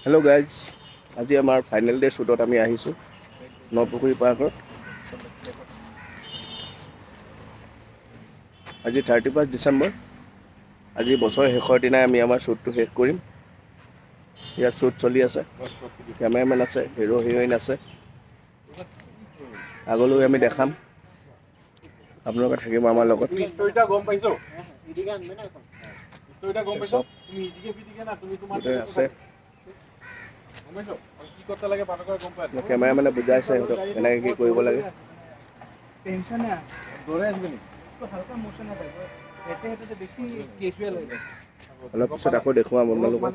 Hello' guys, আজি আমাৰ final day শ্বুটত আমি আহিছোঁ নপুখুৰী পাৰ্কত। আজি 31 ডিচেম্বৰ। আজি বছৰৰ শেষৰ দিনাই আমি আমাৰ শ্বুটটো শেষ কৰিম। ইয়াত শ্বুট চলি আছে, কেমেৰামেন আছে, হিৰো হিৰইন আছে। আগলৈ আমি দেখাম, আপোনালোকে থাকিব আমাৰ লগত। আছে কেমেৰামেনে বুজাইছে সিহঁতক কেনেকৈ কি কৰিব লাগে। অলপ পিছত আকৌ দেখুৱাম আপোনালোকক।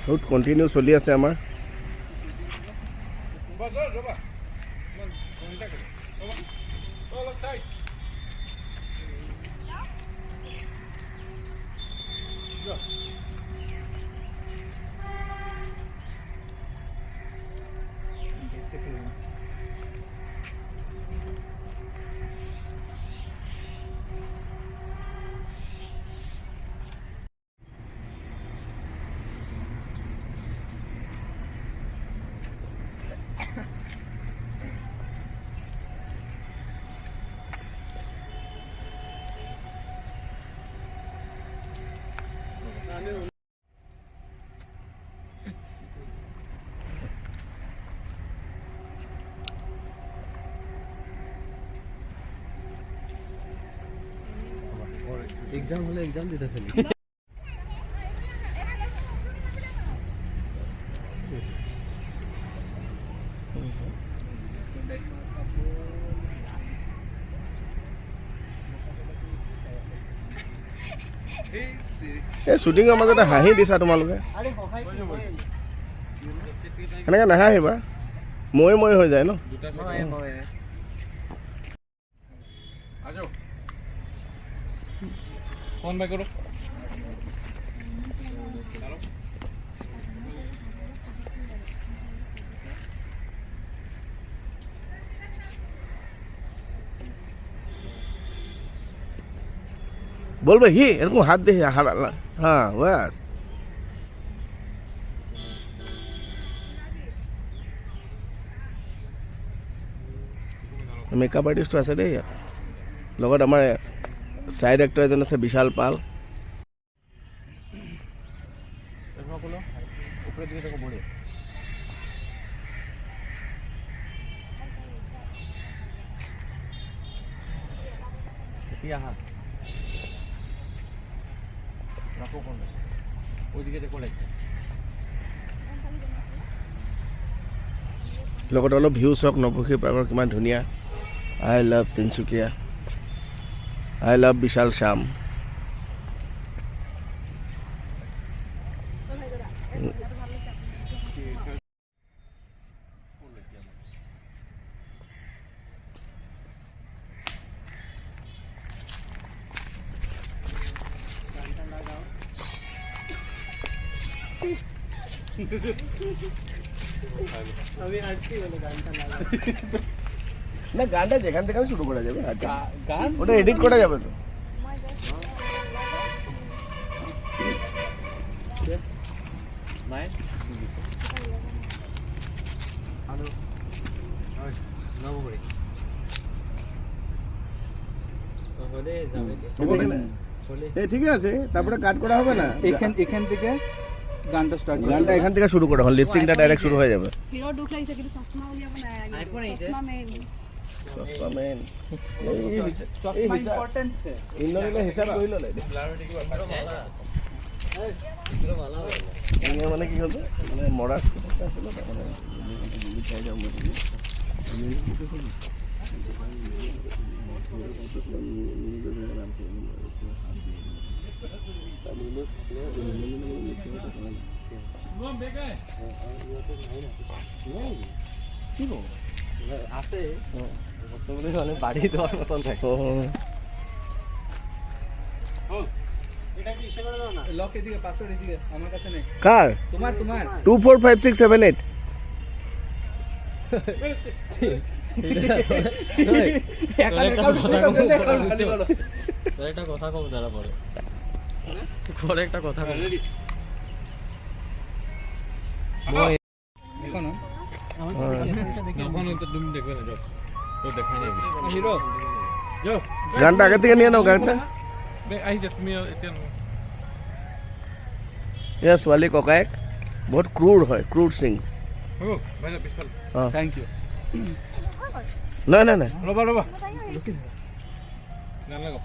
শ্বুট কণ্টিনিউ চলি আছে আমাৰ। এক্সাম হলে এক্সাম দিতে চলি এই শ্বুটিঙৰ মাজতে হাঁহি দিছা তোমালোকে, সেনেকৈ নাহাঁহিবা, মই হৈ যায় ন। फोन पे करो। बोल भाई ये इनको हाथ दे, हाँ बस। মেকআপ আৰ্টিষ্টটো আছে দেই ইয়াত, লগত আমাৰ ছাইড এক্টৰ এজন আছে বিশাল পাল। লগত অলপ ভিউ চাওক নপুখুৰী পাৰ্কৰ কিমান ধুনীয়া। I love Tinsukia, I love বিশাল শ্যাম। না গানটা যেখান থেকে শুরু করা যাবে, গান ওটা এডিট করা যাবে তো। ঠিক আছে, তারপরে কাট করা হবে না, এখান থেকে গানটা স্টার্ট, গানটা এখান থেকে শুরু করা হল, লিপসিংটা ডাইরেক্ট শুরু হয়ে যাবে। হিরো দুখ লাগিছে কিন্তু চশমা উলিয়াব নাই, চশমা মেইন। চশমা মেইন এই ইম্পর্টেন্ট আছে, ইন্দ্ৰনীলে হিচাপ কৰি ললে। মানে কি হ'ল, মানে মৰা আছিলে তাৰমানে চাই যাম আছে বস্তুগুলি মানে বাড়ি দেওয়াৰ মতন থাকে। লক এদিকে পাসওয়াৰ্ড এদিকে আমাৰ কাছে নেই কাৰ তোমার 245678 একটা কথা কব দাঁড়া পরে পরে একটা কথা কব মই এখন এখন তো তুমি দেখবে না যাও তো দেখা নাই হিরো যাও গানটা আগে থেকে নিয়ে নাও গানটা আহি যা তুমি এতিয়া এয়া ছোৱালী ককায়েক বহুত ক্ৰুৰ হয় ক্ৰুৰ সিং ও ভাই পিছফাল অঁ থ্যাংক ইউ নাই নাই নাই ৰবা ৰবা গান লাগাও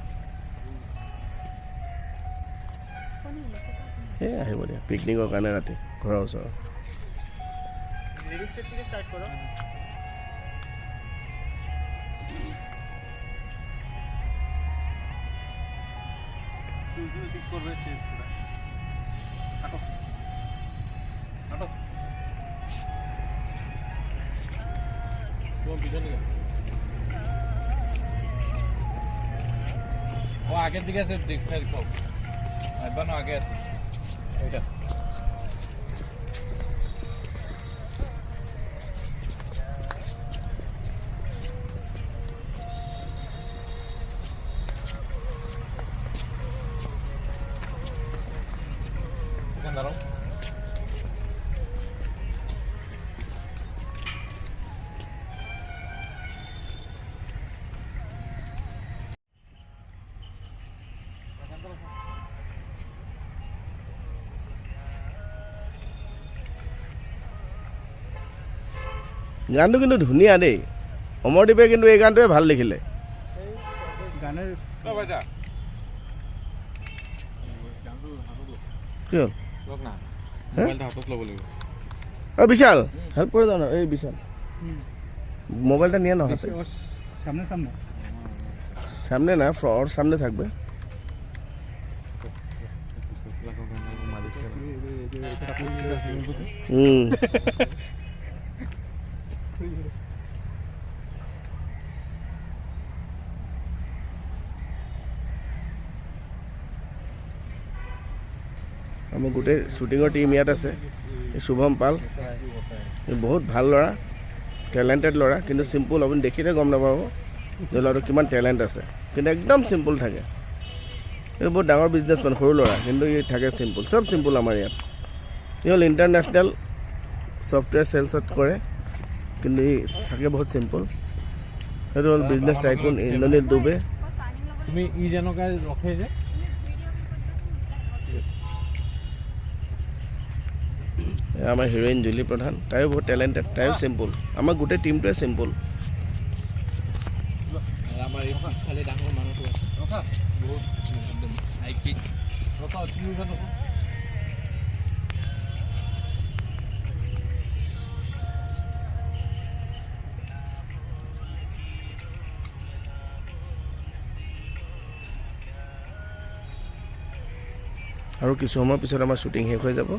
এই আহিব দিয়া পিকনিকৰ কাৰণে ৰাতি ঘৰৰ ওচৰত লিৰিক্স থেকে স্টার্ট করো চুল ঠিক করবে সে পুরো আটো আটো কোন পিছনে গেল ও আগের দিকে আছে দেখতে দেখো আইবানো আগে আছে এইটা দাঁড়াও গানটো কিন্তু ধুনীয়া দেই অমৰদীপে কিন্তু এই গানটোৱে ভাল লিখিলে গানের কি হ'ল রক না মোবাইলটা হাতত লব লাগিব অ' বিশাল হেল্প করে দাও না এই বিশাল মোবাইলটা নিয়ে নাও হাতে সামনে সামনে সামনে না ফ্রড সামনে থাকবে হুম আমাৰ গোটেই শ্বুটিঙৰ টিম ইয়াত আছে এই শুভম পাল এই বহুত ভাল ল'ৰা টেলেণ্টেড ল'ৰা কিন্তু চিম্পুল আপুনি দেখিলে গম নাপাব যে ল'ৰাটো কিমান টেলেণ্ট আছে কিন্তু একদম চিম্পুল থাকে এই বহুত ডাঙৰ বিজনেছমেন সৰু ল'ৰা কিন্তু ই থাকে চিম্পুল চব চিম্পুল আমাৰ ইয়াত ই হ'ল ইণ্টাৰনেশ্যনেল ছফ্টৱেৰ চেলছত কৰে কিন্তু ই থাকে বহুত চিম্পুল সেইটো হ'ল বিজনেছ টাইকুন ইন্দ্ৰনীল দুবে তুমি ই জনকা ৰখে যে আমাৰ হিৰোইন জুলি প্ৰধান তাইও বহুত টেলেণ্টেড তাইও চিম্পুল আমাৰ গোটেই টিমটোৱে চিম্পুল আমাৰ এই খালি ডাঙৰ মানুহটো আছে ৰখা বহুত একদম হাইকিক ৰখা তুমি ৰখা আৰু কিছু সময়ৰ পিছত আমাৰ শ্বুটিং শেষ হৈ যাব